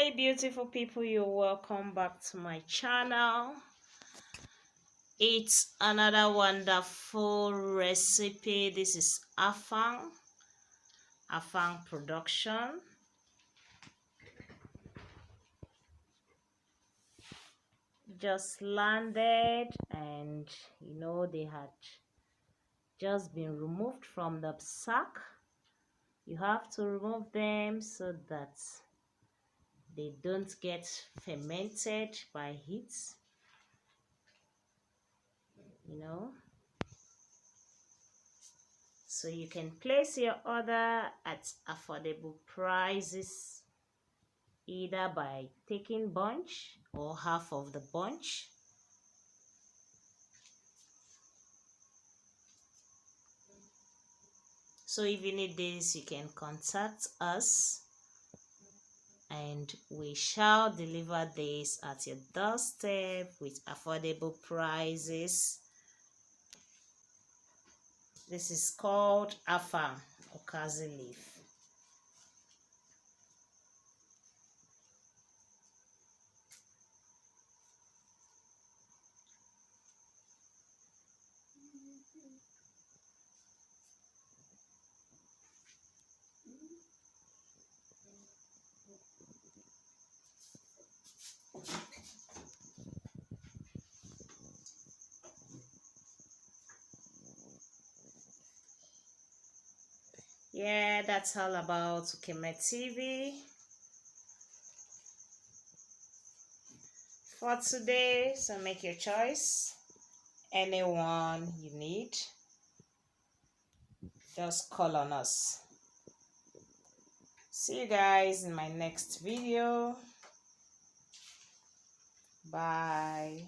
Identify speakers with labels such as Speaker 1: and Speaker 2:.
Speaker 1: Hi beautiful people, you're welcome back to my channel. It's another wonderful recipe. This is Afang production. Just landed, and they had just been removed from the sack. You have to remove them so that they don't get fermented by heat. So you can place your order at affordable prices, either by taking bunch or half of the bunch. So if you need this, you can contact us and we shall deliver this at your doorstep with affordable prices. This is called Afang okazi leaf. Yeah, that's all about Ukeme TV for today. So make your choice. Anyone you need, just call on us. See you guys in my next video. Bye.